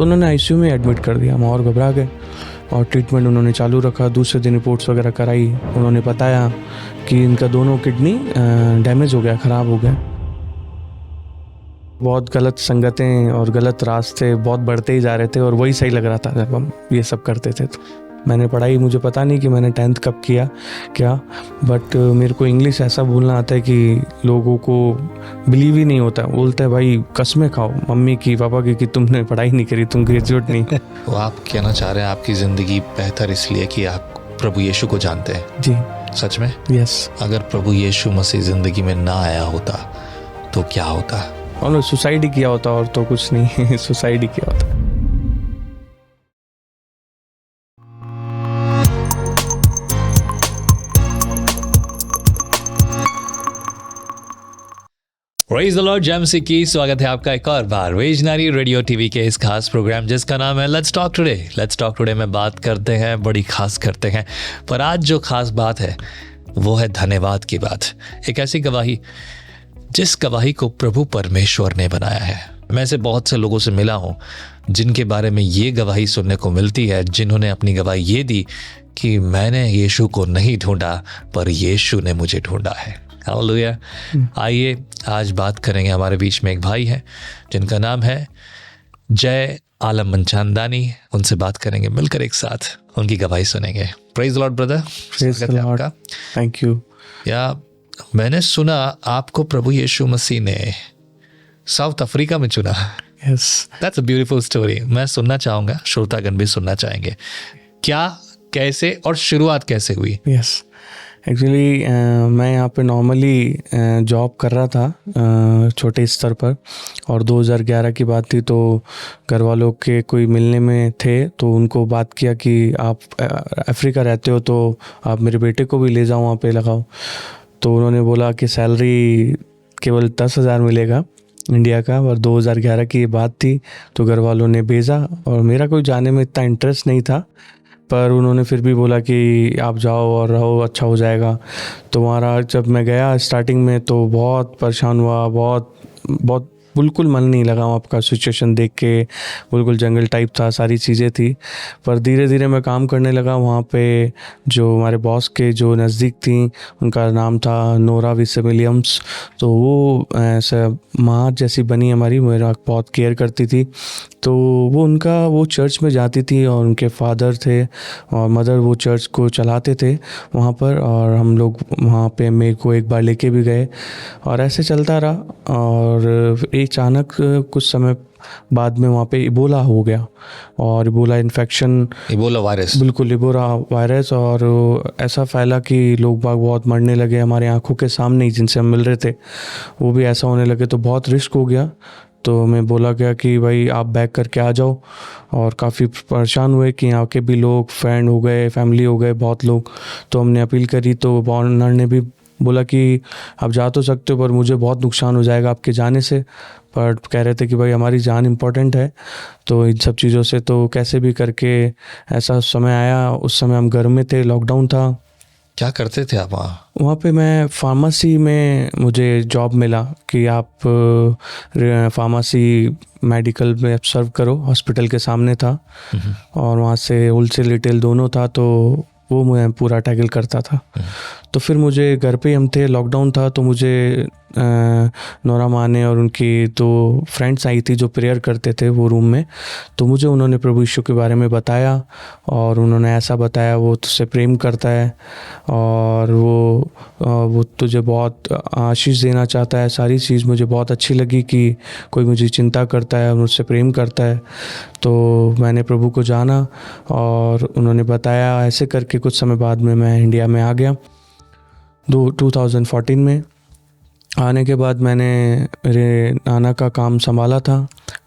तो उन्होंने आईसीयू में एडमिट कर दिया। हम और घबरा गए और ट्रीटमेंट उन्होंने चालू रखा। दूसरे दिन रिपोर्ट्स वगैरह कराई, उन्होंने बताया कि इनका दोनों किडनी डैमेज हो गया, ख़राब हो गया। बहुत गलत संगतें और गलत रास्ते बहुत बढ़ते ही जा रहे थे और वही सही लग रहा था जब हम ये सब करते थे। तो मैंने पढ़ाई, मुझे पता नहीं कि मैंने 10th कब किया क्या, बट मेरे को इंग्लिश ऐसा बोलना आता है कि लोगों को बिलीव ही नहीं होता। बोलते हैं भाई कसमें खाओ मम्मी की पापा की कि तुमने पढ़ाई नहीं करी, तुम ग्रेजुएट नहीं। वो आप कहना चाह रहे हैं आपकी ज़िंदगी बेहतर इसलिए कि आप प्रभु यीशु को जानते हैं? जी सच में? यस। अगर प्रभु यीशु मसीह ज़िंदगी में ना आया होता तो क्या होता? उन्होंने सुसाइड ही किया होता और तो कुछ नहीं। सुसाइड ही किया होता। प्रेज़ द लॉर्ड जेएमसी की स्वागत है आपका एक और बार विजनरी रेडियो टीवी के इस खास प्रोग्राम जिसका नाम है let's talk today. Let's talk today में बात करते हैं, बड़ी खास करते हैं, पर आज जो खास बात है वो है धन्यवाद की बात। एक ऐसी गवाही जिस गवाही को प्रभु परमेश्वर ने बनाया है। मैं ऐसे बहुत से लोगों से मिला हूँ जिनके बारे में ये गवाही सुनने को मिलती है, जिन्होंने अपनी गवाही ये दी कि मैंने यीशु को नहीं ढूंढा पर यीशु ने मुझे ढूंढा है। हालेलुया। आइए आज बात करेंगे, हमारे बीच में एक भाई हैं जिनका नाम है जय आलम मंचांदानी। उनसे बात करेंगे, मिलकर एक साथ उनकी गवाही सुनेंगे। Praise the Lord brother. Praise the Lord. Thank you. या मैंने सुना आपको प्रभु यीशु मसीह ने साउथ अफ्रीका में चुना। Yes, that's a beautiful story. मैं सुनना चाहूँगा, श्रोतागण भी सुनना चाहेंगे। क्या, कैसे और शुरुआत कैसे हुई? यस, एक्चुअली मैं यहाँ पे नॉर्मली जॉब कर रहा था छोटे स्तर पर, और 2011 की बात थी। तो घर वालों के कोई मिलने में थे तो उनको बात किया कि आप अफ्रीका रहते हो तो आप मेरे बेटे को भी ले जाओ, वहाँ पे लगाओ। तो उन्होंने बोला कि सैलरी केवल 10,000 मिलेगा इंडिया का, और 2011 की ये बात थी। तो घर वालों ने भेजा और मेरा कोई जाने में इतना इंटरेस्ट नहीं था, पर उन्होंने फिर भी बोला कि आप जाओ और रहो, अच्छा हो जाएगा। तो वहाँ जब मैं गया स्टार्टिंग में तो बहुत परेशान हुआ, बहुत बिल्कुल मन नहीं लगा वहाँ का सिचुएशन देख के। बिल्कुल जंगल टाइप था, सारी चीज़ें थी। पर धीरे धीरे मैं काम करने लगा वहाँ पे। जो हमारे बॉस के जो नज़दीक थी उनका नाम था नोरा विलियम्स। तो वो ऐसा माँ जैसी बनी हमारी, मेरा बहुत केयर करती थी। तो वो चर्च में जाती थी और उनके फादर थे और मदर वो चर्च को चलाते थे वहाँ पर, और हम लोग वहाँ पे मेरे को एक बार लेके भी गए और ऐसे चलता रहा। और अचानक कुछ समय बाद में वहाँ पे इबोला हो गया, और इबोला इन्फेक्शन, इबोला वायरस, बिल्कुल इबोला वायरस, और ऐसा फैला कि लोग बाग बहुत मरने लगे। हमारे आंखों के सामने ही जिनसे हम मिल रहे थे वो भी ऐसा होने लगे। तो बहुत रिस्क हो गया। तो मैं बोला गया कि भाई आप बैक करके आ जाओ, और काफ़ी परेशान हुए कि यहाँ के भी लोग, फ्रेंड हो गए, फैमिली हो गए, बहुत लोग। तो हमने अपील करी तो ऑनर ने भी बोला कि आप जा तो सकते हो पर मुझे बहुत नुकसान हो जाएगा आपके जाने से। पर कह रहे थे कि भाई हमारी जान इम्पोर्टेंट है। तो इन सब चीज़ों से तो कैसे भी करके ऐसा समय आया। उस समय हम घर में थे, लॉकडाउन था। क्या करते थे आप वहाँ? वहाँ पे मैं फार्मेसी में, मुझे जॉब मिला कि आप फार्मेसी मेडिकल में सर्व करो। हॉस्पिटल के सामने था और वहाँ से होलसेल रिटेल दोनों था, तो वो मैं पूरा टैकल करता था। तो फिर मुझे घर पे हम थे, लॉकडाउन था, तो मुझे नोरा माने और उनकी दो फ्रेंड्स आई थी जो प्रेयर करते थे वो रूम में। तो मुझे उन्होंने प्रभु यीशु के बारे में बताया, और उन्होंने ऐसा बताया वो तुझसे प्रेम करता है और वो तुझे बहुत आशीष देना चाहता है। सारी चीज़ मुझे बहुत अच्छी लगी कि कोई मुझे चिंता करता है, मुझसे प्रेम करता है। तो मैंने प्रभु को जाना और उन्होंने बताया। ऐसे करके कुछ समय बाद में मैं इंडिया में आ गया 2014 में। आने के बाद मैंने मेरे नाना का काम संभाला था,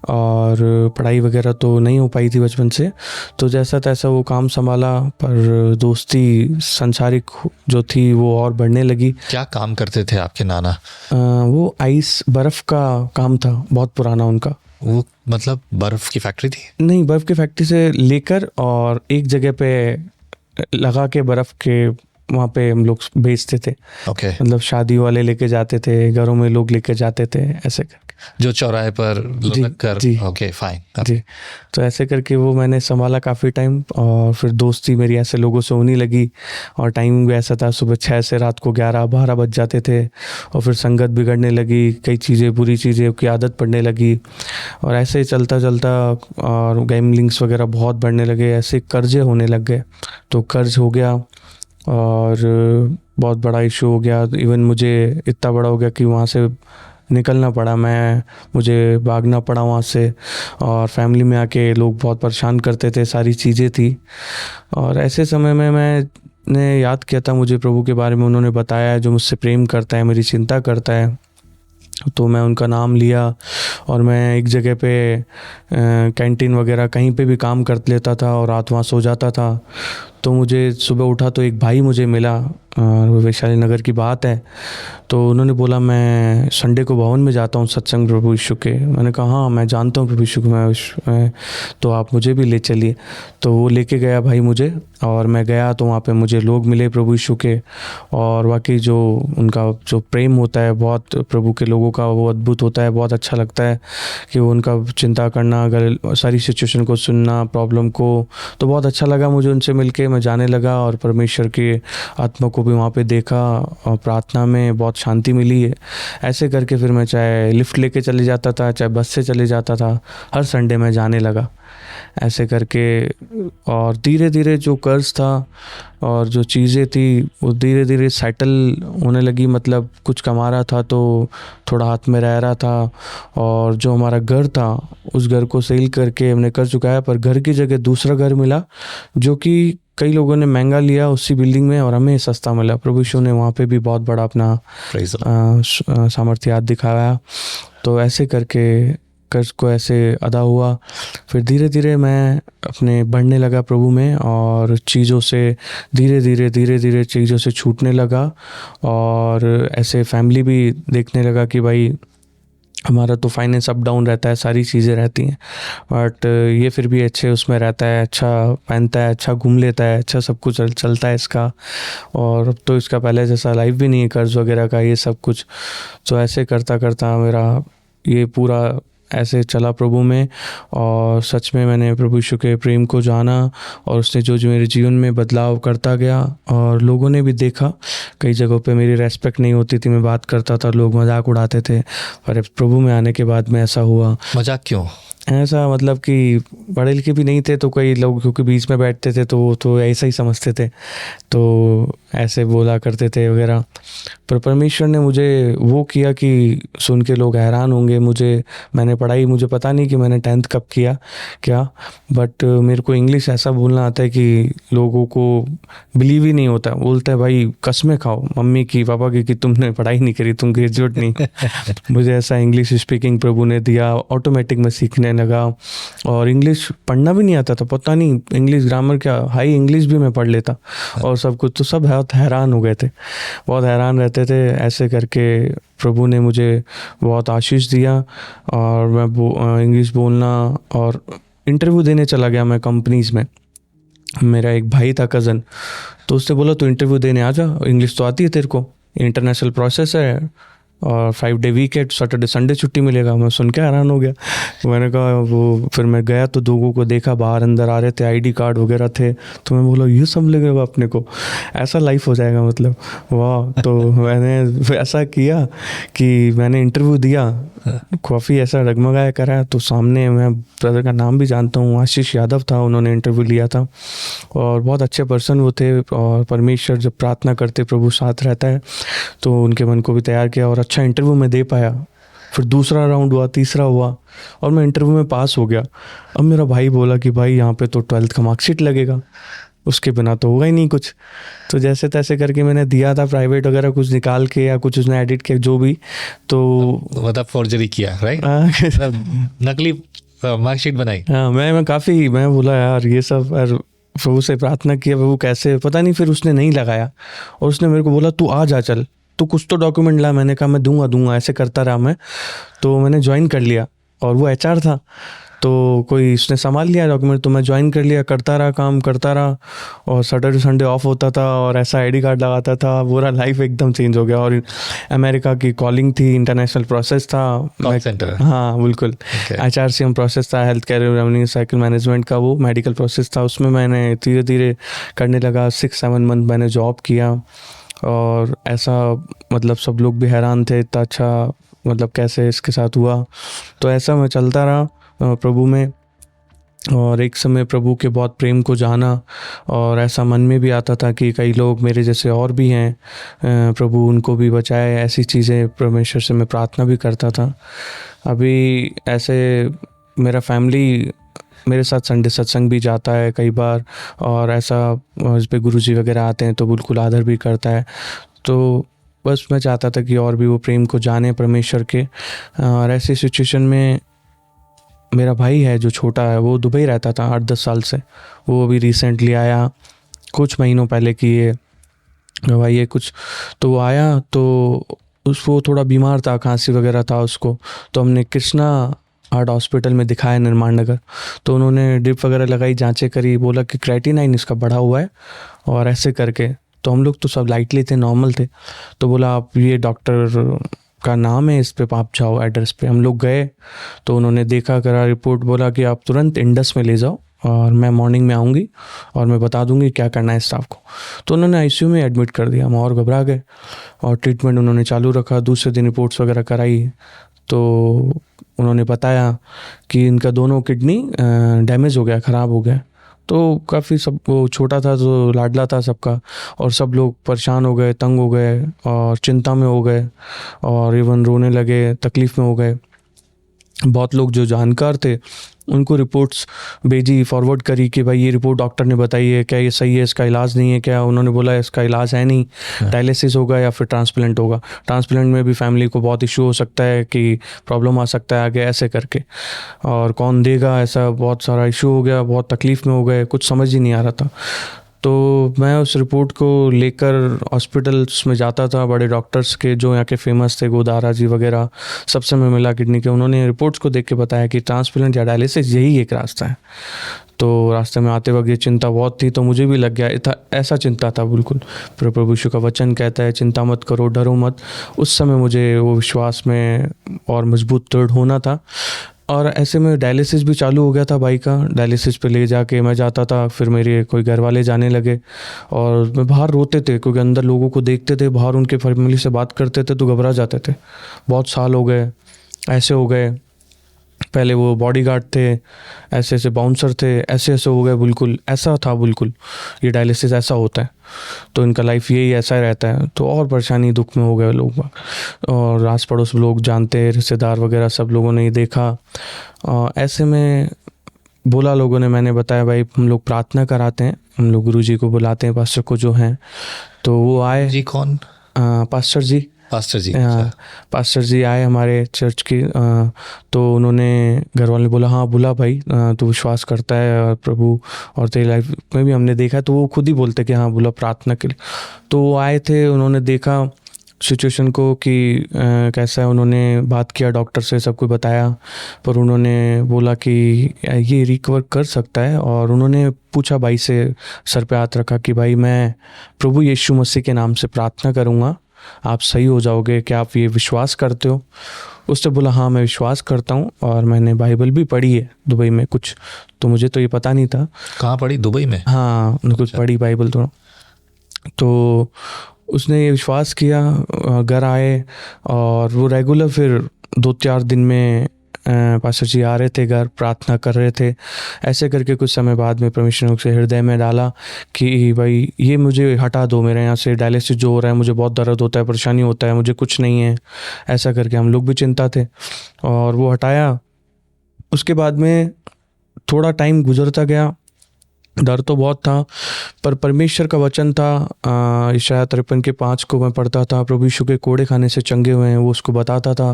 और पढ़ाई वगैरह तो नहीं हो पाई थी बचपन से, तो जैसा तैसा वो काम संभाला। पर दोस्ती संसारिक जो थी वो और बढ़ने लगी। क्या काम करते थे आपके नाना? वो आइस, बर्फ़ का काम था, बहुत पुराना उनका। वो मतलब बर्फ़ की फैक्ट्री थी? नहीं, बर्फ़ की फैक्ट्री से लेकर और एक जगह पे लगा के बर्फ़ के वहाँ पे हम लोग बेचते थे। ओके। मतलब शादी वाले लेके जाते थे, घरों में लोग लेके जाते थे, ऐसे करके। जो चौराहे पर जी, लटक कर। जी। Okay fine. जी, तो ऐसे करके वो मैंने संभाला काफ़ी टाइम, और फिर दोस्ती मेरी ऐसे लोगों से होने लगी, और टाइमिंग भी ऐसा था, सुबह 6 से रात को 11-12 बज जाते थे, और फिर संगत बिगड़ने लगी, कई चीज़ें बुरी चीज़ें की आदत पड़ने लगी, और ऐसे ही चलता चलता और गैमलिंग्स वगैरह बहुत बढ़ने लगे, ऐसे कर्जे होने लग गए। तो कर्ज हो गया और बहुत बड़ा इशू हो गया। इवन मुझे इतना बड़ा हो गया कि वहाँ से निकलना पड़ा, मुझे भागना पड़ा वहाँ से, और फैमिली में आके लोग बहुत परेशान करते थे, सारी चीज़ें थी। और ऐसे समय में मैंने याद किया था, मुझे प्रभु के बारे में उन्होंने बताया, जो मुझसे प्रेम करता है, मेरी चिंता करता है। तो मैं उनका नाम लिया, और मैं एक जगह पे कैंटीन वगैरह कहीं पे भी काम कर लेता था, और रात वहाँ सो जाता था। तो मुझे सुबह उठा तो एक भाई मुझे मिला, वैशाली नगर की बात है। तो उन्होंने बोला, मैं संडे को भवन में जाता हूँ सत्संग प्रभु यीशु के। मैंने कहा हाँ, मैं जानता हूँ प्रभु यीशु को, मैं तो आप मुझे भी ले चलिए। तो वो लेके गया भाई मुझे, और मैं गया तो वहाँ पे मुझे लोग मिले प्रभु यीशु के, और वाकई जो उनका जो प्रेम होता है बहुत प्रभु के लोगों का, वो अद्भुत होता है। बहुत अच्छा लगता है कि वो उनका चिंता करना, अगर सारी सिचुएशन को सुनना, प्रॉब्लम को, तो बहुत अच्छा लगा मुझे उनसे मिलके। मैं जाने लगा, और परमेश्वर की आत्मा को भी वहाँ पे देखा, और प्रार्थना में बहुत शांति मिली है। ऐसे करके फिर मैं चाहे लिफ्ट लेके चले जाता था, चाहे बस से चले जाता था, हर संडे मैं जाने लगा ऐसे करके। और धीरे धीरे जो कर्ज था और जो चीज़ें थी वो धीरे धीरे सेटल होने लगी। मतलब कुछ कमा रहा था तो थोड़ा हाथ में रह रहा था, और जो हमारा घर था उस घर को सेल करके हमने कर चुकाया, पर घर की जगह दूसरा घर मिला, जो कि कई लोगों ने महंगा लिया उसी बिल्डिंग में, और हमें सस्ता मिला। प्रभु यीशु ने वहाँ पे भी बहुत बड़ा अपना सामर्थ्य याद दिखाया। तो ऐसे करके कर्ज को ऐसे अदा हुआ। फिर धीरे धीरे मैं अपने बढ़ने लगा प्रभु में, और चीज़ों से धीरे धीरे चीज़ों से छूटने लगा, और ऐसे फैमिली भी देखने लगा कि भाई हमारा तो फाइनेंस अप डाउन रहता है, सारी चीज़ें रहती हैं, बट ये फिर भी अच्छे उसमें रहता है, अच्छा पहनता है, अच्छा घूम लेता है, अच्छा सब कुछ चलता है इसका। और अब तो इसका पहले जैसा लाइफ भी नहीं है, कर्ज वगैरह का ये सब कुछ। तो ऐसे करता करता मेरा ये पूरा ऐसे चला प्रभु में, और सच में मैंने प्रभु यीशु के प्रेम को जाना, और उसने जो मेरे जीवन में बदलाव करता गया। और लोगों ने भी देखा, कई जगहों पे मेरी रेस्पेक्ट नहीं होती थी, मैं बात करता था, लोग मजाक उड़ाते थे, पर प्रभु में आने के बाद में ऐसा हुआ। मजाक क्यों? ऐसा मतलब कि पढ़े लिखे भी नहीं थे, तो कई लोग क्योंकि बीच में बैठते थे तो वो तो ऐसा ही समझते थे, तो ऐसे बोला करते थे वगैरह। पर परमेश्वर ने मुझे वो किया कि सुन के लोग हैरान होंगे। मैंने पढ़ाई, मुझे पता नहीं कि मैंने 10th कब किया क्या, बट मेरे को इंग्लिश ऐसा बोलना आता है कि लोगों को बिलीव ही नहीं होता। बोलते हैं भाई कसमें खाओ मम्मी की पापा की कि तुमने पढ़ाई नहीं करी, तुम ग्रेजुएट नहीं। मुझे ऐसा इंग्लिश स्पीकिंग प्रभु ने दिया, ऑटोमेटिक मैं सीखने लगा। और इंग्लिश पढ़ना भी नहीं आता था, पता नहीं इंग्लिश ग्रामर क्या, हाई इंग्लिश भी मैं पढ़ लेता और सब कुछ। तो सब बहुत हैरान हो गए थे, बहुत हैरान रहते थे। ऐसे करके प्रभु ने मुझे बहुत आशीष दिया, और मैं इंग्लिश बोलना, और इंटरव्यू देने चला गया मैं कंपनीज में। मेरा एक भाई था कज़न, तो उसने बोला तू इंटरव्यू देने आ जा, इंग्लिश तो आती है तेरे को, इंटरनेशनल प्रोसेस है, और 5 डे वीक है, सैटरडे संडे छुट्टी मिलेगा। मैं सुन के हैरान हो गया। मैंने कहा वो, फिर मैं गया तो लोगों को देखा बाहर अंदर आ रहे थे, आईडी कार्ड वगैरह थे, तो मैं बोला ये सब लगेगा अपने को, ऐसा लाइफ हो जाएगा मतलब, वाह। तो मैंने ऐसा किया कि मैंने इंटरव्यू दिया, काफ़ी ऐसा डगमगाया करा। तो सामने मैं ब्रदर का नाम भी जानता हूँ, आशीष यादव था, उन्होंने इंटरव्यू लिया था, और बहुत अच्छे पर्सन वो थे। और परमेश्वर जब प्रार्थना करते प्रभु साथ रहता है, तो उनके मन को भी तैयार किया, और अच्छा इंटरव्यू मैं दे पाया। फिर दूसरा राउंड हुआ, तीसरा हुआ, और मैं इंटरव्यू में पास हो गया। अब मेरा भाई बोला कि भाई यहाँ पे तो 12th का मार्कशीट लगेगा, उसके बिना तो होगा ही नहीं कुछ। तो जैसे तैसे करके मैंने दिया था, प्राइवेट वगैरह कुछ निकाल के या कुछ उसने एडिट किया जो भी, तो मतलब फॉर्जरी किया, राइट? नकली मार्कशीट बनाई। हाँ, मैं बोला यार ये सब, यार प्रभु से प्रार्थना किया, प्रभु कैसे, पता नहीं। फिर उसने नहीं लगाया, और उसने मेरे को बोला तू आ जा, चल तो कुछ तो डॉक्यूमेंट ला। मैंने कहा मैं दूंगा, ऐसे करता रहा मैं। तो मैंने ज्वाइन कर लिया, और वो HR था, तो कोई इसने संभाल लिया डॉक्यूमेंट, तो मैं ज्वाइन कर लिया, करता रहा, काम करता रहा, और सैटरडे संडे ऑफ होता था और ऐसा आईडी कार्ड लगाता था, पूरा लाइफ एकदम चेंज हो गया। और अमेरिका की कॉलिंग थी, इंटरनेशनल प्रोसेस था, कॉल सेंटर। हाँ बिल्कुल, HRCM प्रोसेस था, health care revenue cycle management का, वो मेडिकल प्रोसेस था, उसमें मैंने धीरे धीरे करने लगा। 6-7 मंथ मैंने जॉब किया, और ऐसा मतलब सब लोग भी हैरान थे, इतना अच्छा मतलब कैसे इसके साथ हुआ। तो ऐसा मैं चलता रहा प्रभु में, और एक समय प्रभु के बहुत प्रेम को जाना, और ऐसा मन में भी आता था कि कई लोग मेरे जैसे और भी हैं, प्रभु उनको भी बचाए। ऐसी चीज़ें परमेश्वर से मैं प्रार्थना भी करता था। अभी ऐसे मेरा फैमिली मेरे साथ संडे सत्संग भी जाता है कई बार, और ऐसा इस पे गुरुजी वगैरह आते हैं तो बिल्कुल आदर भी करता है। तो बस मैं चाहता था कि और भी वो प्रेम को जाने परमेश्वर के। और ऐसी सिचुएशन में मेरा भाई है जो छोटा है, वो दुबई रहता था 8-10 साल से, वो अभी रिसेंटली आया कुछ महीनों पहले कि ये भाई ये कुछ, तो वो आया तो उसको थोड़ा बीमार था, खांसी वगैरह था उसको, तो हमने कृष्णा हार्ट हॉस्पिटल में दिखाया निर्माण नगर। तो उन्होंने ड्रिप वगैरह लगाई, जांचें करी, बोला कि क्रेटिनाइन इसका बढ़ा हुआ है और ऐसे करके। तो हम लोग तो सब लाइटली थे, नॉर्मल थे। तो बोला आप ये डॉक्टर का नाम है, इस पे आप जाओ एड्रेस पे। हम लोग गए तो उन्होंने देखा, करा रिपोर्ट, बोला कि आप तुरंत इंडस में ले जाओ और मैं मॉर्निंग में आऊँगी और मैं बता दूंगी क्या करना है स्टाफ को। तो उन्होंने आईसीयू में एडमिट कर दिया। हम और घबरा गए और ट्रीटमेंट उन्होंने चालू रखा। दूसरे दिन रिपोर्ट्स वगैरह कराई तो उन्होंने बताया कि इनका दोनों किडनी डैमेज हो गया, ख़राब हो गया। तो काफ़ी सब, वो छोटा था तो लाडला था सबका, और सब लोग परेशान हो गए, तंग हो गए और चिंता में हो गए, और इवन रोने लगे, तकलीफ़ में हो गए। बहुत लोग जो जानकार थे उनको रिपोर्ट्स भेजी, फॉरवर्ड करी कि भाई ये रिपोर्ट डॉक्टर ने बताई है, क्या ये सही है, इसका इलाज नहीं है क्या? उन्होंने बोला इसका इलाज है नहीं, डायलिसिस होगा या फिर ट्रांसप्लांट होगा। ट्रांसप्लांट में भी फैमिली को बहुत इशू हो सकता है कि प्रॉब्लम आ सकता है आगे, ऐसे करके, और कौन देगा, ऐसा बहुत सारा इशू हो गया, बहुत तकलीफ़ में हो गए, कुछ समझ ही नहीं आ रहा था। तो मैं उस रिपोर्ट को लेकर हॉस्पिटल्स में जाता था, बड़े डॉक्टर्स के जो यहाँ के फेमस थे, गोदारा जी वगैरह, सबसे मैं मिला किडनी के। उन्होंने रिपोर्ट्स को देख के बताया कि ट्रांसप्लांट या डायलिसिस यही एक रास्ता है। तो रास्ते में आते वक्त ये चिंता बहुत थी, तो मुझे भी लग गया, ऐसा चिंता था बिल्कुल। प्रभु यीशु का वचन कहता है चिंता मत करो, डरो मत। उस समय मुझे वो विश्वास में और मजबूत दृढ़ होना था। और ऐसे में डायलिसिस भी चालू हो गया था भाई का। डायलिसिस पे ले जाके मैं जाता था, फिर मेरे कोई घर वाले जाने लगे, और मैं बाहर रोते थे क्योंकि अंदर लोगों को देखते थे, बाहर उनके फैमिली से बात करते थे तो घबरा जाते थे। बहुत साल हो गए, ऐसे हो गए। पहले वो बॉडीगार्ड थे, ऐसे ऐसे बाउंसर थे, ऐसे ऐसे हो गए, बिल्कुल ऐसा था, बिल्कुल ये डायलिसिस ऐसा होता है। तो इनका लाइफ यही ऐसा रहता है। तो और परेशानी, दुख में हो गए लोग, और आस पड़ोस लोग जानते, रिश्तेदार वगैरह सब लोगों ने ये देखा। ऐसे में बोला लोगों ने, मैंने बताया भाई हम लोग प्रार्थना कराते हैं, हम लोग गुरुजी को बुलाते हैं, पास्टर को जो हैं। तो वो आए। जी कौन? पास्टर जी। पास्टर जी। पास्टर जी आए हमारे चर्च की। तो उन्होंने, घर वाले ने बोला हाँ बुला भाई, तू विश्वास करता है और प्रभु, और तेरी लाइफ में भी हमने देखा है। तो वो खुद ही बोलते कि हाँ बुला प्रार्थना के लिए। तो वो आए थे, उन्होंने देखा सिचुएशन को कि कैसा है। उन्होंने बात किया डॉक्टर से, सब कुछ बताया, पर उन्होंने बोला कि ये रिकवर कर सकता है। और उन्होंने पूछा भाई से, सर पे हाथ रखा कि भाई मैं प्रभु यीशु मसीह के नाम से प्रार्थना करूँगा, आप सही हो जाओगे, क्या आप ये विश्वास करते हो? उसने बोला हाँ मैं विश्वास करता हूँ, और मैंने बाइबल भी पढ़ी है दुबई में कुछ, तो मुझे तो ये पता नहीं था। कहाँ पढ़ी? दुबई में? हाँ कुछ पढ़ी बाइबल थोड़ा। तो उसने ये विश्वास किया, घर आए, और वो रेगुलर फिर 2-4 दिन में पास्टर जी आ रहे थे घर, प्रार्थना कर रहे थे। ऐसे करके कुछ समय बाद में परमेश्वर ने उसे हृदय में डाला कि भाई ये मुझे हटा दो, मेरे यहाँ से डायलिसिस जो हो रहा है, मुझे बहुत दर्द होता है, परेशानी होता है, मुझे कुछ नहीं है। ऐसा करके हम लोग भी चिंता थे, और वो हटाया। उसके बाद में थोड़ा टाइम गुजरता गया, डर तो बहुत था, पर परमेश्वर का वचन था, इशाया 53:5 को मैं पढ़ता था, प्रभु यीशु के कोड़े खाने से चंगे हुए हैं, वो उसको बताता था।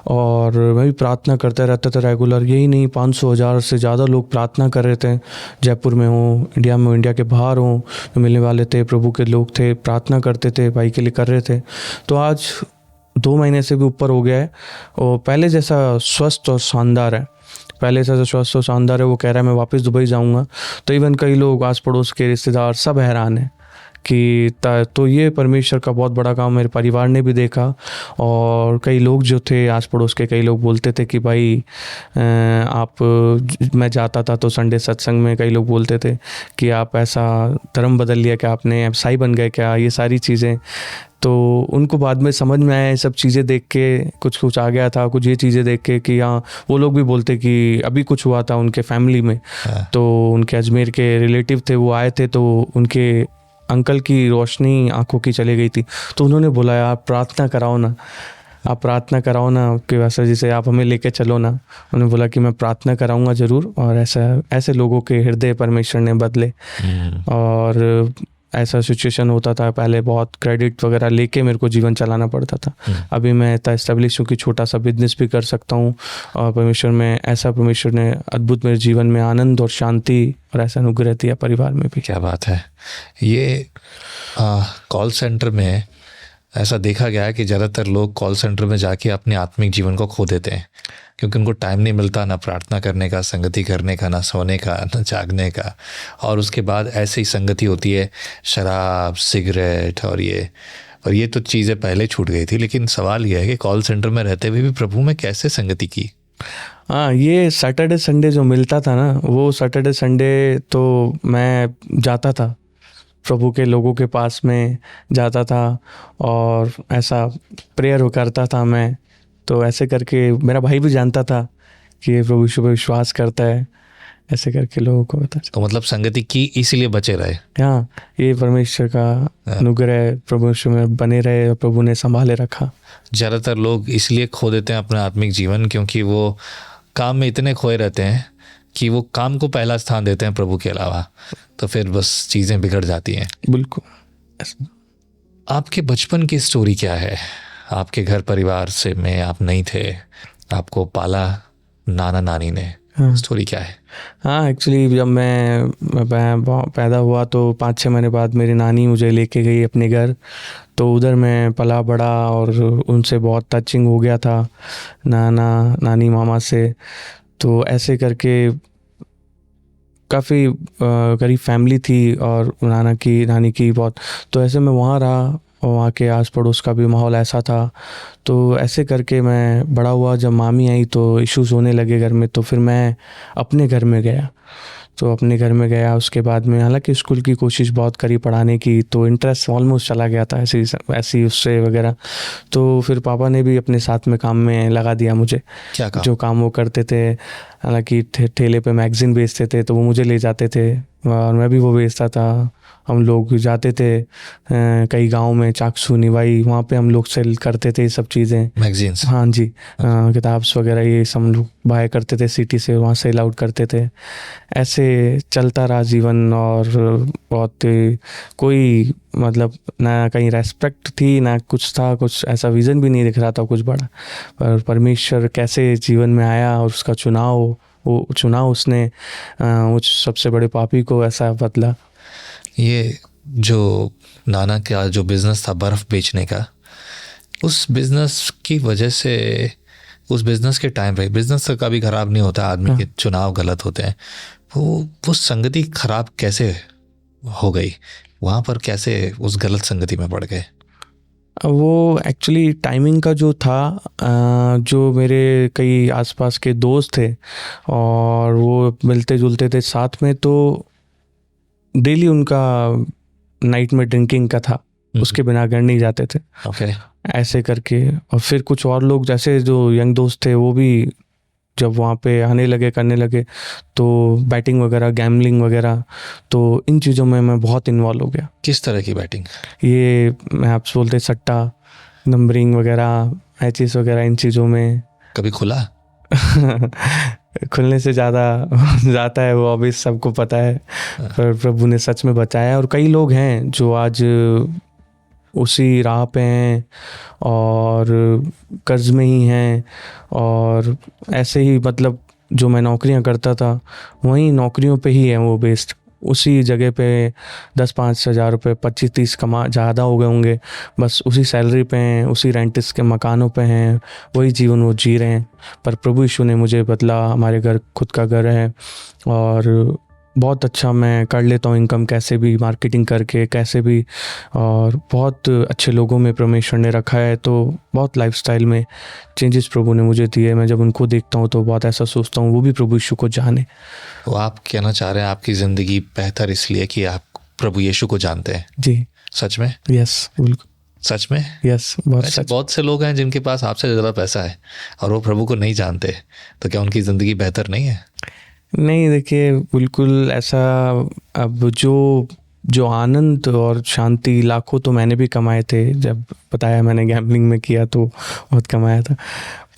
और मैं भी प्रार्थना करता रहता था रेगुलर। यही नहीं, 500,000 से ज़्यादा लोग प्रार्थना कर रहे थे, जयपुर में हो, इंडिया में हो, इंडिया के बाहर हो, जो मिलने वाले थे, प्रभु के लोग थे, प्रार्थना करते थे, भाई के लिए कर रहे थे। तो आज 2 महीने से भी ऊपर हो गया है, और पहले जैसा स्वस्थ और शानदार है। पहले से स्वस्थ और शानदार है, वो कह रहा है मैं वापस दुबई जाऊंगा। तो इवन कई लोग आस पड़ोस के रिश्तेदार सब हैरान हैं कि तो ये परमेश्वर का बहुत बड़ा काम मेरे परिवार ने भी देखा। और कई लोग जो थे आस पड़ोस के, कई लोग बोलते थे कि भाई मैं जाता था तो संडे सत्संग में कई लोग बोलते थे कि आप ऐसा धर्म बदल लिया क्या, आपने ईसाई बन गए क्या, ये सारी चीज़ें। तो उनको बाद में समझ में आया ये सब चीज़ें देख के, कुछ आ गया था, कुछ ये चीज़ें देख के कि हाँ, वो लोग भी बोलते कि अभी कुछ हुआ था उनके फैमिली में। तो उनके अजमेर के रिलेटिव थे, वो आए थे, तो उनके अंकल की रोशनी आंखों की चली गई थी। तो उन्होंने बोला यार प्रार्थना कराओ ना, आप प्रार्थना कराओ ना कि वैसा जैसे आप हमें लेके चलो ना। उन्होंने बोला कि मैं प्रार्थना कराऊंगा ज़रूर। और ऐसे लोगों के हृदय परमेश्वर ने बदले। और ऐसा सिचुएशन होता था पहले, बहुत क्रेडिट वगैरह लेके मेरे को जीवन चलाना पड़ता था। अभी मैं इतना एस्टेब्लिश हूँ कि छोटा सा बिजनेस भी कर सकता हूँ। और परमेश्वर ने अद्भुत मेरे जीवन में आनंद और शांति और ऐसा अनुग्रह दिया परिवार में भी। क्या बात है। ये कॉल सेंटर में ऐसा देखा गया है कि ज़्यादातर लोग कॉल सेंटर में जाके अपने आत्मिक जीवन को खो देते हैं, क्योंकि उनको टाइम नहीं मिलता ना प्रार्थना करने का, संगति करने का, ना सोने का, ना जागने का। और उसके बाद ऐसे ही संगति होती है शराब, सिगरेट और ये तो चीज़ें पहले छूट गई थी। लेकिन सवाल यह है कि कॉल सेंटर में रहते हुए भी प्रभु में कैसे संगति की। हाँ, ये सैटरडे संडे जो मिलता था ना, वो सैटरडे संडे तो मैं जाता था प्रभु के लोगों के पास में जाता था और ऐसा प्रेयर करता था मैं। तो ऐसे करके मेरा भाई भी जानता था कि ये प्रभु यीशु पे विश्वास करता है, ऐसे करके लोगों को बता। तो मतलब संगति की इसीलिए बचे रहे। हाँ, ये परमेश्वर का अनुग्रह प्रभु यीशु में बने रहे और प्रभु ने संभाले रखा। ज़्यादातर लोग इसलिए खो देते हैं अपना आत्मिक जीवन, क्योंकि वो काम में इतने खोए रहते हैं कि वो काम को पहला स्थान देते हैं प्रभु के अलावा। तो फिर बस चीज़ें बिगड़ जाती हैं। बिल्कुल। आपके बचपन की स्टोरी क्या है? आपके घर परिवार से में आप नहीं थे, आपको पाला नाना नानी ने। हाँ। स्टोरी क्या है? हाँ, एक्चुअली जब मैं पैदा हुआ तो 5-6 महीने बाद मेरी नानी मुझे लेके गई अपने घर। तो उधर मैं पला बड़ा और उनसे बहुत टचिंग हो गया था, नाना नानी मामा से। तो ऐसे करके काफ़ी गरीब फैमिली थी और नानी की बहुत। तो ऐसे मैं वहाँ रहा और वहाँ के आस पड़ोस का भी माहौल ऐसा था। तो ऐसे करके मैं बड़ा हुआ। जब मामी आई तो इश्यूज़ होने लगे घर में, तो फिर मैं अपने घर में गया। तो अपने घर में गया, उसके बाद में हालांकि स्कूल की कोशिश बहुत करी पढ़ाने की, तो इंटरेस्ट ऑलमोस्ट चला गया था ऐसी उससे वगैरह। तो फिर पापा ने भी अपने साथ में काम में लगा दिया मुझे। क्या काम? जो काम वो करते थे, हालांकि ठेले पे मैगज़ीन बेचते थे, तो वो मुझे ले जाते थे और मैं भी वो बेचता था। हम लोग जाते थे कई गांव में, चाकसू निवाई, वहाँ पे हम लोग सेल करते थे ये सब चीज़ें, मैगजीन्स। हाँ जी, किताब्स वगैरह ये सब हम लोग बाय करते थे सिटी से, वहाँ सेल आउट करते थे। ऐसे चलता रहा जीवन। और बहुत कोई मतलब ना कहीं रेस्पेक्ट थी ना कुछ था, कुछ ऐसा विज़न भी नहीं दिख रहा था कुछ बड़ा। पर परमेश्वर कैसे जीवन में आया और उसका चुनाव उसने उस सबसे बड़े पापी को ऐसा बदला। ये जो नाना का जो बिज़नेस था बर्फ़ बेचने का, उस बिज़नेस की वजह से, उस बिज़नेस के टाइम पे, बिज़नेस तो कभी ख़राब नहीं होता, आदमी के चुनाव गलत होते हैं। वो संगति ख़राब कैसे हो गई वहाँ पर? कैसे उस गलत संगति में पड़ गए? वो एक्चुअली टाइमिंग का जो था, जो मेरे कई आसपास के दोस्त थे और वो मिलते जुलते थे साथ में, तो डेली उनका नाइट में ड्रिंकिंग का था, उसके बिना घर नहीं जाते थे। ओके। ऐसे करके। और फिर कुछ और लोग जैसे जो यंग दोस्त थे, वो भी जब वहाँ पे आने लगे, करने लगे, तो बैटिंग वगैरह, गैम्बलिंग वगैरह, तो इन चीज़ों में मैं बहुत इन्वॉल्व हो गया। किस तरह की बैटिंग? ये मैं आप बोलते सट्टा, नंबरिंग वगैरह, मैचेस वगैरह, इन चीज़ों में। कभी खुला? खुलने से ज़्यादा जाता है वो, अभी सबको पता है। पर प्रभु ने सच में बचाया। और कई लोग हैं जो आज उसी राह पे हैं और कर्ज में ही हैं। और ऐसे ही मतलब जो मैं नौकरियां करता था, वहीं नौकरियों पे ही है वो बेस्ड। उसी जगह पे 10-5 हज़ार रुपये 25-30 कमा ज़्यादा हो गए होंगे, बस उसी सैलरी पे हैं, उसी रेंटिस के मकानों पे हैं, वही जीवन वो जी रहे हैं। पर प्रभु यीशु ने मुझे बदला, हमारे घर खुद का घर है और बहुत अच्छा मैं कर लेता हूँ इनकम कैसे भी, मार्केटिंग करके कैसे भी, और बहुत अच्छे लोगों में परमेश्वर ने रखा है। तो बहुत लाइफस्टाइल में चेंजेस प्रभु ने मुझे दिए। मैं जब उनको देखता हूँ तो बहुत ऐसा सोचता हूँ वो भी प्रभु यीशु को जाने। तो आप कहना चाह रहे हैं आपकी ज़िंदगी बेहतर इसलिए कि आप प्रभु यीशु को जानते हैं? जी, सच में? यस, बिल्कुल सच में? यस, बहुत ऐसे सच। बहुत से लोग हैं जिनके पास आपसे ज़्यादा पैसा है और वो प्रभु को नहीं जानते, तो क्या उनकी ज़िंदगी बेहतर नहीं है? नहीं, देखिए बिल्कुल ऐसा। अब जो आनंद और शांति लाखों तो मैंने भी कमाए थे, जब बताया मैंने गैम्बलिंग में किया तो बहुत कमाया था,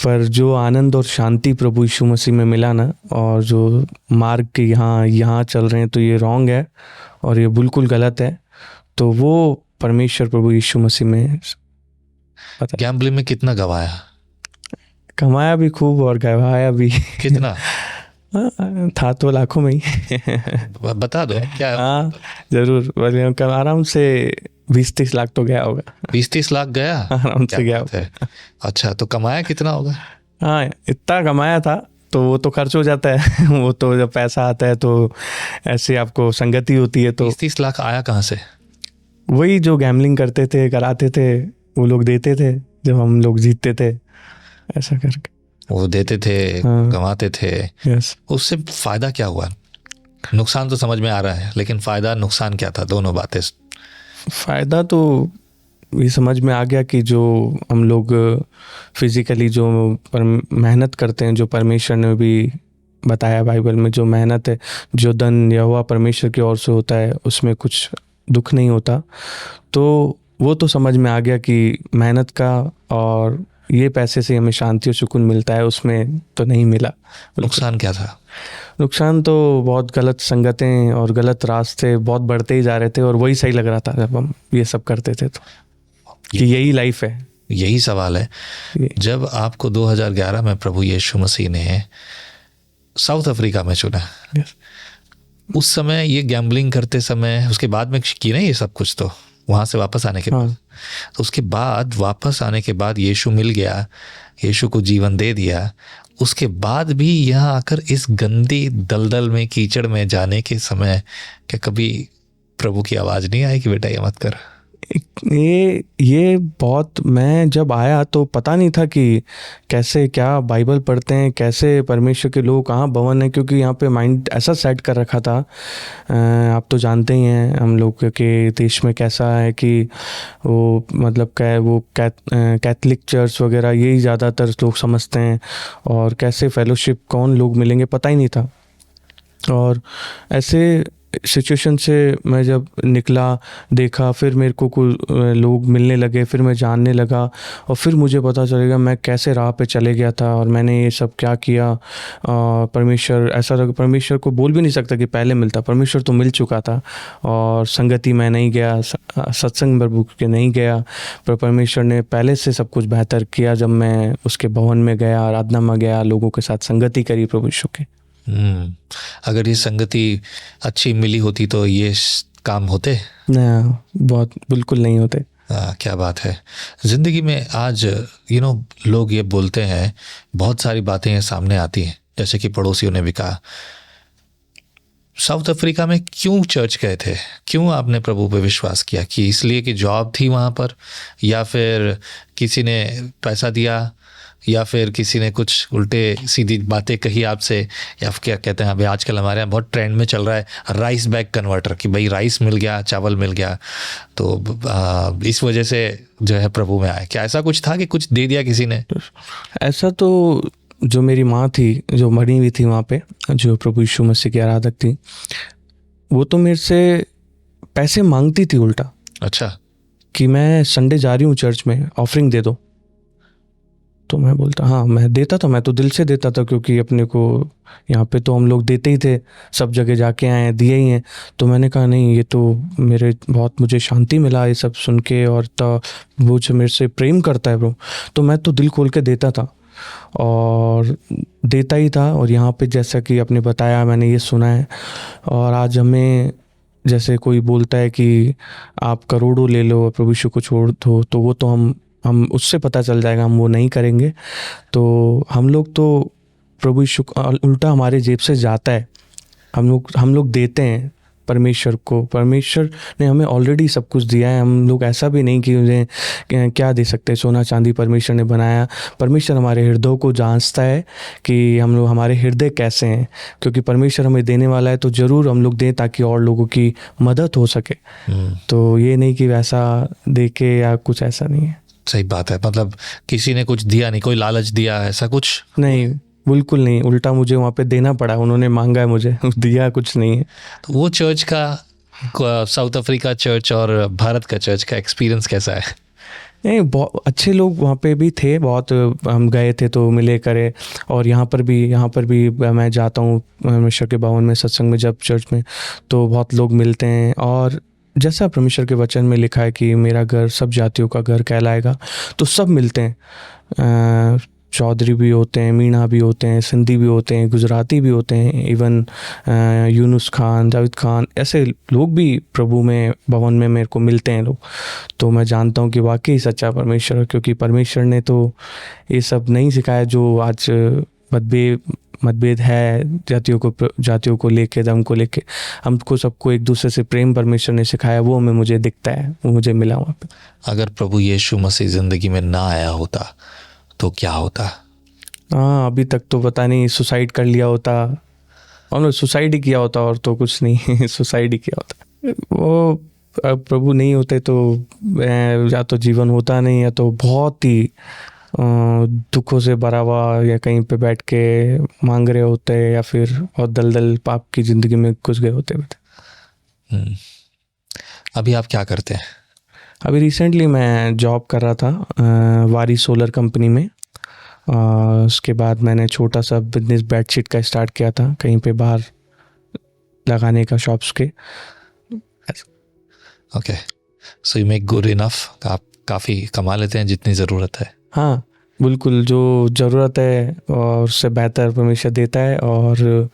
पर जो आनंद और शांति प्रभु यीशु मसीह में मिला ना, और जो मार्ग के यहाँ चल रहे हैं तो ये रॉन्ग है और ये बिल्कुल गलत है, तो वो परमेश्वर प्रभु यीशु मसीह में पता। गैम्बलिंग में कितना गवाया? कमाया भी खूब और गवाया भी। कितना? था तो लाखों में ही। बता दो क्या? हाँ जरूर, बोले कल आराम से 20-30 लाख तो गया होगा। 20-30 लाख गया? आराम से गया है। अच्छा, तो कमाया कितना होगा? हाँ, इतना कमाया था तो वो तो खर्च हो जाता है। वो तो जब पैसा आता है तो ऐसे आपको संगति होती है। तो 30 लाख आया कहाँ से? वही जो गैम्बलिंग करते थे, कराते थे, वो लोग देते थे जब हम लोग जीतते थे, ऐसा करके वो देते थे। हाँ। कमाते थे। यस। उससे फायदा क्या हुआ? नुकसान तो समझ में आ रहा है, लेकिन फायदा नुकसान क्या था? दोनों बातें। फ़ायदा तो ये समझ में आ गया कि जो हम लोग फिज़िकली जो मेहनत करते हैं, जो परमेश्वर ने भी बताया बाइबल में, जो मेहनत है, जो धन यहोवा परमेश्वर की ओर से होता है, उसमें कुछ दुख नहीं होता। तो वो तो समझ में आ गया कि मेहनत का और ये पैसे से हमें शांति और सुकून मिलता है, उसमें तो नहीं मिला। नुकसान क्या था? नुकसान तो बहुत गलत संगतें और गलत रास्ते बहुत बढ़ते ही जा रहे थे, और वही सही लग रहा था जब हम ये सब करते थे, तो कि यही लाइफ है। यही सवाल है। जब आपको 2011 में प्रभु यीशु मसीह ने साउथ अफ्रीका में चुना, उस समय ये गैम्बलिंग करते समय, उसके बाद में की ना ये सब कुछ, तो वहाँ से वापस आने के बाद, तो उसके बाद वापस आने के बाद यीशु मिल गया, यीशु को जीवन दे दिया, उसके बाद भी यहाँ आकर इस गंदी दलदल में, कीचड़ में जाने के समय क्या कभी प्रभु की आवाज़ नहीं आई कि बेटा ये मत कर? ये बहुत, मैं जब आया तो पता नहीं था कि कैसे क्या बाइबल पढ़ते हैं, कैसे परमेश्वर के लोग कहाँ भवन है, क्योंकि यहाँ पे माइंड ऐसा सेट कर रखा था। आप तो जानते ही हैं हम लोग के देश में कैसा है कि वो मतलब क्या है, वो कैथलिक चर्च वगैरह यही ज़्यादातर लोग समझते हैं, और कैसे फेलोशिप कौन लोग मिलेंगे पता ही नहीं था। और ऐसे सिचुएशन से मैं जब निकला, देखा, फिर मेरे को कुछ लोग मिलने लगे, फिर मैं जानने लगा, और फिर मुझे पता चलेगा मैं कैसे राह पे चले गया था और मैंने ये सब क्या किया। परमेश्वर ऐसा लगा, परमेश्वर को बोल भी नहीं सकता कि पहले मिलता, परमेश्वर तो मिल चुका था, और संगति में नहीं गया, सत्संग प्रभु के नहीं गया, पर परमेश्वर ने पहले से सब कुछ बेहतर किया। जब मैं उसके भवन में गया, आराधना में गया, लोगों के साथ संगति करी प्रभु यीशु के। अगर ये संगति अच्छी मिली होती तो ये काम होते? ना, बहुत बिल्कुल नहीं होते। क्या बात है। ज़िंदगी में आज लोग ये बोलते हैं, बहुत सारी बातें सामने आती हैं, जैसे कि पड़ोसियों ने भी कहा, साउथ अफ्रीका में क्यों चर्च गए थे? क्यों आपने प्रभु पे विश्वास किया? कि इसलिए कि जॉब थी वहाँ पर, या फिर किसी ने पैसा दिया, या फिर किसी ने कुछ उल्टे सीधी बातें कही आपसे, या फिर क्या कहते हैं अभी आजकल हमारे यहाँ बहुत ट्रेंड में चल रहा है राइस बैग कन्वर्टर, कि भाई राइस मिल गया, चावल मिल गया, तो इस वजह से जो है प्रभु में आए? क्या ऐसा कुछ था कि कुछ दे दिया किसी ने? ऐसा तो जो मेरी माँ थी, जो मरी हुई थी वहाँ पे, जो प्रभु यीशु मसीह की आराधक थी, वो तो मेरे से पैसे मांगती थी उल्टा। अच्छा। कि मैं संडे जा रही हूँ चर्च में, ऑफरिंग दे दो। तो मैं बोलता हाँ, मैं देता था, मैं तो दिल से देता था, क्योंकि अपने को यहाँ पे तो हम लोग देते ही थे, सब जगह जाके आए हैं, दिए ही हैं। तो मैंने कहा नहीं, ये तो मुझे शांति मिला ये सब सुन के, और वो जो मेरे से प्रेम करता है ब्रो, तो मैं तो दिल खोल के देता था। और देता ही था। और यहाँ पे जैसा कि आपने बताया, मैंने ये सुना है, और आज हमें जैसे कोई बोलता है कि आप करोड़ों ले लो और प्रभु यीशु को छोड़ दो, तो वो तो हम उससे पता चल जाएगा, हम वो नहीं करेंगे। तो हम लोग तो प्रभु यीशु उल्टा हमारे जेब से जाता है, हम लोग देते हैं परमेश्वर को। परमेश्वर ने हमें ऑलरेडी सब कुछ दिया है। हम लोग ऐसा भी नहीं कि उन्हें क्या दे सकते हैं, सोना चांदी परमेश्वर ने बनाया। परमेश्वर हमारे हृदय को जांचता है कि हम लोग, हमारे हृदय कैसे हैं, क्योंकि परमेश्वर हमें देने वाला है तो ज़रूर हम लोग दें ताकि और लोगों की मदद हो सके। तो ये नहीं कि वैसा दे के या कुछ ऐसा नहीं है। सही बात है, मतलब किसी ने कुछ दिया नहीं, कोई लालच दिया, ऐसा कुछ नहीं, बिल्कुल नहीं। उल्टा मुझे वहाँ पे देना पड़ा, उन्होंने मांगा है मुझे, दिया कुछ नहीं है। तो वो चर्च का, साउथ अफ्रीका चर्च और भारत का चर्च का एक्सपीरियंस कैसा है? नहीं, बहुत अच्छे लोग वहाँ पे भी थे, बहुत। हम गए थे तो मिले करे। और यहाँ पर भी मैं जाता हूँ परमेश्वर के भवन में, सत्संग में, जब चर्च में, तो बहुत लोग मिलते हैं। और जैसा परमेश्वर के वचन में लिखा है कि मेरा घर सब जातियों का घर कहलाएगा, तो सब मिलते हैं। चौधरी भी होते हैं, मीणा भी होते हैं, सिंधी भी होते हैं, गुजराती भी होते हैं, इवन यूनुस खान, जावेद खान, ऐसे लोग भी प्रभु में भवन में मेरे को मिलते हैं लोग। तो मैं जानता हूँ कि वाकई सच्चा परमेश्वर है, क्योंकि परमेश्वर ने तो ये सब नहीं सिखाया जो आज मतभेद है जातियों को लेके, धर्म को लेके। हमको सबको एक दूसरे से प्रेम परमेश्वर ने सिखाया, वो मुझे दिखता है, वो मुझे मिला वहाँ पे। अगर प्रभु यीशु मसीह ज़िंदगी में ना आया होता तो क्या होता? हाँ, अभी तक तो पता नहीं, सुसाइड कर लिया होता, और सुसाइड ही किया होता, और तो कुछ नहीं। सुसाइड ही किया होता। वो प्रभु नहीं होते तो या तो जीवन होता नहीं, या तो बहुत ही दुखों से भरा हुआ, या कहीं पे बैठ के मांग रहे होते, या फिर बहुत दलदल पाप की ज़िंदगी में घुस गए होते। अभी आप क्या करते हैं? अभी रिसेंटली मैं जॉब कर रहा था वारी सोलर कंपनी में। उसके बाद मैंने छोटा सा बिजनेस बेडशीट का स्टार्ट किया था, कहीं पे बाहर लगाने का, शॉप्स के। Okay, so you make good enough, आप काफ़ी कमा लेते हैं जितनी ज़रूरत है। हाँ बिल्कुल, जो ज़रूरत है और उससे बेहतर परमेश्वर देता है, और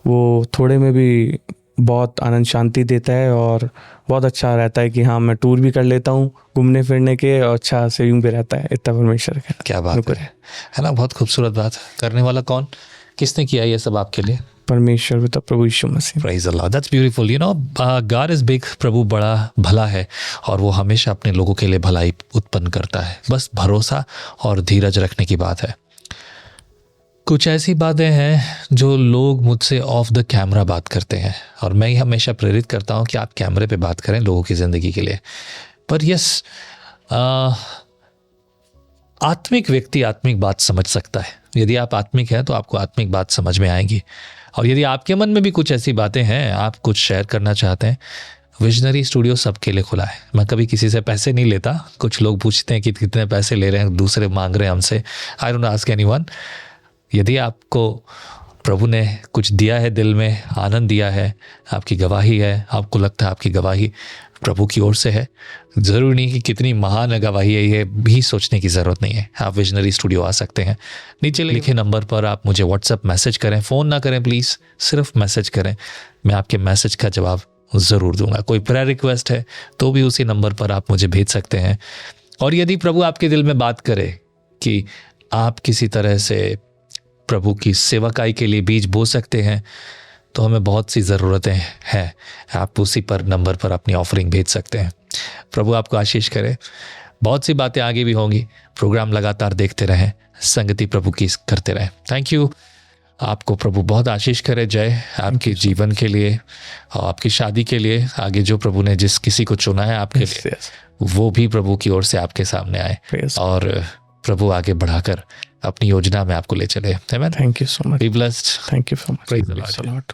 वो थोड़े में भी बहुत आनंद शांति देता है। और बहुत अच्छा रहता है कि हाँ, मैं टूर भी कर लेता हूँ घूमने फिरने के, और अच्छा सेविंग भी रहता है। इतना परमेश्वर का क्या बात है ना, बहुत खूबसूरत बात। करने वाला कौन, किसने किया ये सब आपके लिए? परमेश्वर भी, तो प्रभु Yeshu Masih. Praise Allah, that's beautiful. You know, God is big, प्रभु बड़ा भला है, और वो हमेशा अपने लोगों के लिए भलाई उत्पन्न करता है। बस भरोसा और धीरज रखने की बात है। कुछ ऐसी बातें हैं जो लोग मुझसे ऑफ द कैमरा बात करते हैं, और मैं ही हमेशा प्रेरित करता हूँ कि आप कैमरे पे बात करें लोगों की ज़िंदगी के लिए। पर यस, आत्मिक व्यक्ति आत्मिक बात समझ सकता है। यदि आप आत्मिक हैं तो आपको आत्मिक बात समझ में आएगी। और यदि आपके मन में भी कुछ ऐसी बातें हैं, आप कुछ शेयर करना चाहते हैं, विजनरी स्टूडियो सबके लिए खुला है। मैं कभी किसी से पैसे नहीं लेता। कुछ लोग पूछते हैं कि कितने पैसे ले रहे हैं, दूसरे मांग रहे हैं हमसे। I don't ask anyone. यदि आपको प्रभु ने कुछ दिया है, दिल में आनंद दिया है, आपकी गवाही है, आपको लगता है आपकी गवाही प्रभु की ओर से है, ज़रूरी नहीं कि कितनी महान गवाही है, ये भी सोचने की ज़रूरत नहीं है। आप विजनरी स्टूडियो आ सकते हैं। नीचे लिखे नंबर पर आप मुझे व्हाट्सएप मैसेज करें, फ़ोन ना करें प्लीज़, सिर्फ मैसेज करें। मैं आपके मैसेज का जवाब ज़रूर दूंगा। कोई प्रेयर रिक्वेस्ट है तो भी उसी नंबर पर आप मुझे भेज सकते हैं। और यदि प्रभु आपके दिल में बात करे कि आप किसी तरह से प्रभु की सेवकाई के लिए बीज बो सकते हैं, तो हमें बहुत सी ज़रूरतें हैं, आप उसी पर नंबर पर अपनी ऑफरिंग भेज सकते हैं। प्रभु आपको आशीष करे। बहुत सी बातें आगे भी होंगी। प्रोग्राम लगातार देखते रहें, संगति प्रभु की करते रहें। Thank you. आपको प्रभु बहुत आशीष करे। जय आपके जीवन के लिए और आपकी शादी के लिए। आगे जो प्रभु ने जिस किसी को चुना है आपके लिए, वो भी प्रभु की ओर से आपके सामने आए और प्रभु आगे बढ़ाकर अपनी योजना में आपको ले चले। Thank you so much. Be blessed. Thank you so much. Praise the Lord.